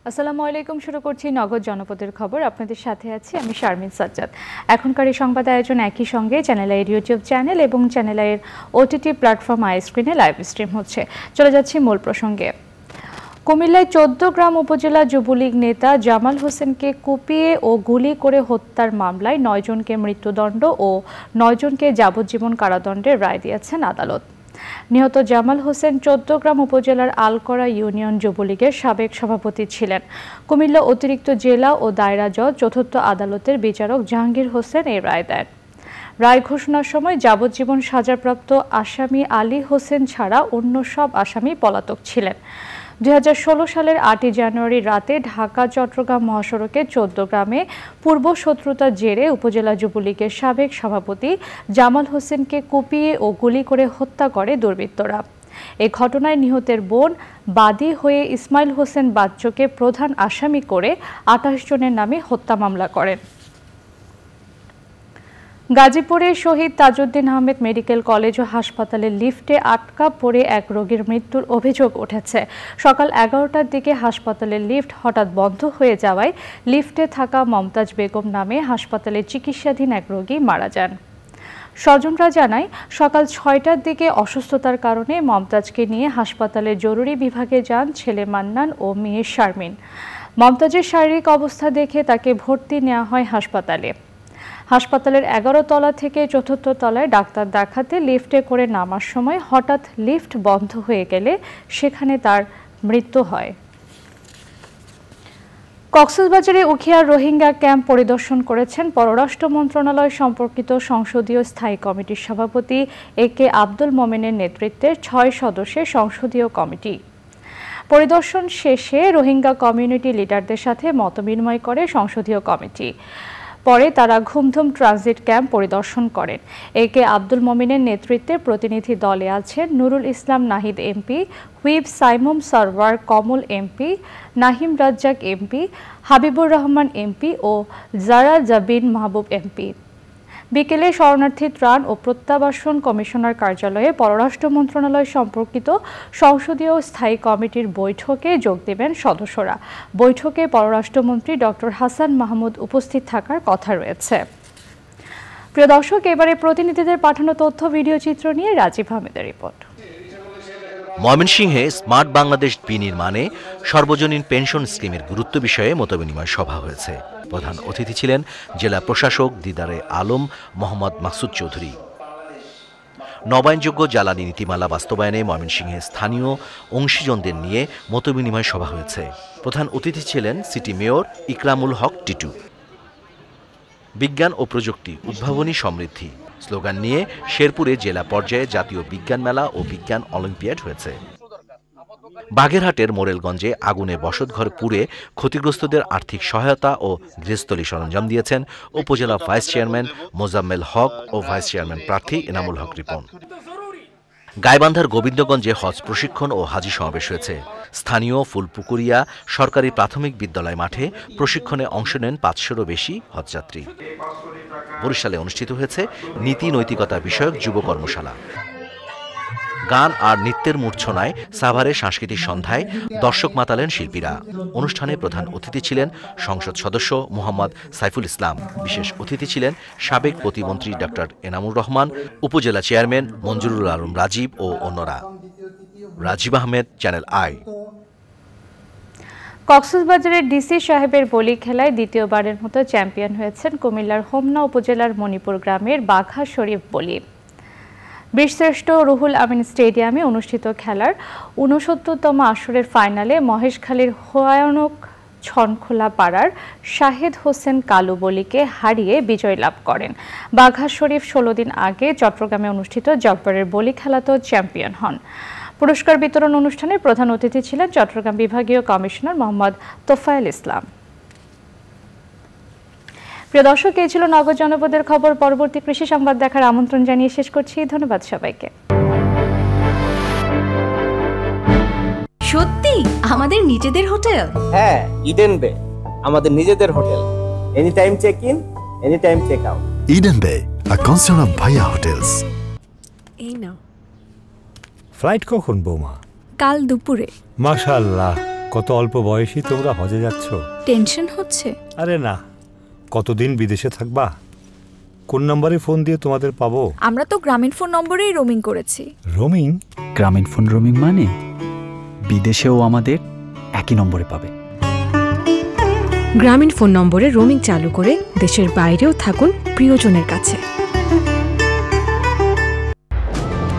আসসালামু আলাইকুম। শুরু করছি নগদ জনপদের খবর। আপনাদের সাথে আছি আমি শারমিন সাজ্জাদ। এখনকার এই সংবাদ আয়োজন একই সঙ্গে চ্যানেল আইয়ের ইউটিউব চ্যানেল এবং চ্যানেল আইয়ের ওটিটি প্ল্যাটফর্ম আইস্ক্রিনে লাইভ স্ট্রিম হচ্ছে। চলে যাচ্ছি মূল প্রসঙ্গে। কুমিল্লায় 14 গ্রাম উপজেলা যুবলীগ নেতা জামাল হোসেনকে কুপিয়ে ও গুলি করে হত্যার মামলায় 9 জনকে মৃত্যুদণ্ড ও 9 জনকে যাবজ্জীবন কারাদণ্ডের রায় দিয়েছেন আদালত। নিহত জামাল হোসেন 14 গ্রাম উপজেলার আলকরা ইউনিয়ন যুবলীগের সাবেক সভাপতি ছিলেন। কুমিল্লা অতিরিক্ত জেলা ও দায়রা জজ চতুর্থ আদালতের বিচারক জাহাঙ্গীর হোসেন এই রায় দেন। রায় ঘোষণার সময় যাবজ্জীবন সাজাপ্রাপ্ত আসামি আলী হোসেন ছাড়া অন্য সব আসামি পলাতক ছিলেন। 2016 সালের 8 জানুয়ারি রাতে ঢাকা চট্টগ্রাম মহাসড়কে 14 গ্রামে পূর্ব শত্রুতার জেরে উপজেলা যুবলীগের সাবেক সভাপতি জামাল হোসেনকে কুপিয়ে ও গুলি করে হত্যা করে দুর্বৃত্তরা। এই ঘটনায় নিহতের বোন বাদী হয়ে ইসমাইল হোসেন বাচ্চুকে প্রধান আসামি করে 28 জনের নামে হত্যা মামলা করেন। গাজীপুরে শহীদ তাজউদ্দিন আহমেদ মেডিকেল কলেজ ও হাসপাতালের লিফটে আটকা পড়ে এক রোগীর মৃত্যুর অভিযোগ উঠেছে। সকাল 11টার দিকে হাসপাতালের লিফট হঠাৎ বন্ধ হয়ে যাওয়ায় লিফটে থাকা মমতাজ বেগম নামে হাসপাতালে চিকিৎসাধীন এক রোগী মারা যান। স্বজনরা জানায় সকাল 6টার দিকে অসুস্থতার কারণে মমতাজকে নিয়ে হাসপাতালের জরুরি বিভাগে যান ছেলে মান্নান ও মেয়ে শারমিন। মমতাজের শারীরিক অবস্থা দেখে তাকে ভর্তি নেওয়া হয় হাসপাতালে। হাসপাতালের 11 তলা থেকে 4র্থ তলায় ডাক্তার দেখাতে লিফটে করে নামার সময় হঠাৎ লিফট বন্ধ হয়ে গেলে সেখানে তার মৃত্যু হয়। কক্সবাজারে উখিয়ার রোহিঙ্গা ক্যাম্প পরিদর্শন করেছেন পররাষ্ট্র মন্ত্রণালয় সম্পর্কিত সংসদীয় স্থায়ী কমিটির সভাপতি একে আব্দুল মোমেনের নেতৃত্বে 6 সদস্যের সংসদীয় কমিটি। পরিদর্শন শেষে রোহিঙ্গা কমিউনিটি লিডারদের সাথে মতবিনিময় করে সংসদীয় কমিটি। পরে তারা ঘুমধুম ট্রানজিট ক্যাম্প পরিদর্শন করেন। একে আব্দুল মোমিনের নেতৃত্বে প্রতিনিধি দলে আছেন Nurul Islam Nahid MP, whip Saimum Sarwar Kamal MP, Nahim Razzaq MP, Habibur Rahman MP ও জারা জাবিন মাহবুব এমপি। বিকেলে শরণার্থী ত্রাণ ও প্রত্যাবাসন কমিশনার কার্যালয়ে পররাষ্ট্র মন্ত্রণালয় সম্পর্কিত সংসদীয় স্থায়ী কমিটির বৈঠকে যোগ দেবেন সদস্যরা। বৈঠকে পররাষ্ট্রমন্ত্রী ডক্টর হাসান মাহমুদ উপস্থিত থাকার কথা রয়েছে। প্রিয় দর্শক, এবারে প্রতিনিধিদের পাঠানো তথ্য ভিডিও চিত্র নিয়ে রাজীব আহমেদের রিপোর্ট। ময়মনসিংহে স্মার্ট বাংলাদেশ বিনির্মাণে সর্বজনীন পেনশন স্কিমের গুরুত্ব বিষয়ে মতবিনিময় সভা হয়েছে। প্রধান অতিথি ছিলেন জেলা প্রশাসক দিদারে আলম মোহাম্মদ মাকসুদ চৌধুরী। নবায়নযোগ্য জ্বালানি নীতিমালা বাস্তবায়নে ময়মনসিংহে স্থানীয় অংশীজনদের নিয়ে মতবিনিময় সভা হয়েছে। প্রধান অতিথি ছিলেন সিটি মেয়র ইকরামুল হক টিটু। বিজ্ঞান ও প্রযুক্তি উদ্ভাবনী সমৃদ্ধি স্লোগান নিয়ে শেরপুরে জেলা পর্যায়ে জাতীয় বিজ্ঞান মেলা ও বিজ্ঞান অলিম্পিয়াড হয়েছে। বাগেরহাটের মোরেলগঞ্জে আগুনে বসতঘর পুড়ে ক্ষতিগ্রস্তদের আর্থিক সহায়তা ও গৃহস্থলী সরঞ্জাম দিয়েছেন উপজেলা ভাইস চেয়ারম্যান মোজাম্মেল হক ও ভাইস চেয়ারম্যান প্রার্থী এনামুল হক রিপন। গাইবান্ধার গোবিন্দগঞ্জে হজ প্রশিক্ষণ ও হাজি সমাবেশ হয়েছে। স্থানীয় ফুলপুকুরিয়া সরকারি প্রাথমিক বিদ্যালয় মাঠে প্রশিক্ষণে অংশ নেন 500-এরও বেশি হজযাত্রী। বরিশালে অনুষ্ঠিত হয়েছে নীতি নৈতিকতা বিষয়ক যুব কর্মশালা। গান আর নৃত্যের মূর্ছনায় সাভারে সাংস্কৃতিক সন্ধ্যায় দর্শক মাতালেন শিল্পীরা। অনুষ্ঠানে প্রধান অতিথি ছিলেন সংসদ সদস্য মোহাম্মদ সাইফুল ইসলাম। বিশেষ অতিথি ছিলেন সাবেক প্রতিমন্ত্রী ডক্টর এনামুর রহমান, উপজেলা চেয়ারম্যান মঞ্জুরুল আলম রাজীব ও অন্যরা। Rajib Ahmed, channel I. কক্সবাজারের ডিসি সাহেবের বলি খেলায় দ্বিতীয়বারের মতো চ্যাম্পিয়ন হয়েছেন কুমিল্লার হোমনা উপজেলার মণিপুর গ্রামের বাঘা শরীফ বলি। বীরশ্রেষ্ঠ রুহুল আমিন স্টেডিয়ামে অনুষ্ঠিত খেলার 69তম আসরের ফাইনালে মহেশখালীর ভয়ানক ছনখোলা পাড়ার শাহেদ হোসেন কালু বলিকে হারিয়ে বিজয় লাভ করেন। বাঘা শরীফ 16 দিন আগে চট্টগ্রামে অনুষ্ঠিত জব্বরের বলি খেলাতেও চ্যাম্পিয়ন হন। পুরস্কার বিতরণ অনুষ্ঠানে প্রধান অতিথি ছিলেন চট্টগ্রাম বিভাগীয় কমিশনার মোহাম্মদ তোফায়েল ইসলাম। প্রিয় দর্শক, এই ছিল নগদ জনপদের খবর। পরবর্তী কৃষি সংবাদ দেখার আমন্ত্রণ জানিয়ে শেষ করছি। ধন্যবাদ সবাইকে। সত্যি আমাদের নিজেদের হোটেল? হ্যাঁ, ইডেন বে আমাদের নিজেদের হোটেল। Any time check in, any time check out. Eden Bay, a concern of Bhaiya Hotels. এই নাও। ফ্লাইট কখন বৌমা? কাল দুপুরে। মাশাআল্লাহ, কত অল্প বয়সী তোমরা হজে যাচ্ছ। টেনশন হচ্ছে? আরে না, কতদিন বিদেশে থাকবা? কোন নম্বরে ফোন দিয়ে তোমাদের পাবো? আমরা তো গ্রামীণ ফোন নম্বরেই রোমিং করেছি। রোমিং? গ্রামীণ ফোন রোমিং মানে বিদেশেও আমাদের একই নম্বরে পাবে। গ্রামীণ ফোন নম্বরে রোমিং চালু করে দেশের বাইরেও থাকুন প্রিয়জনের কাছে।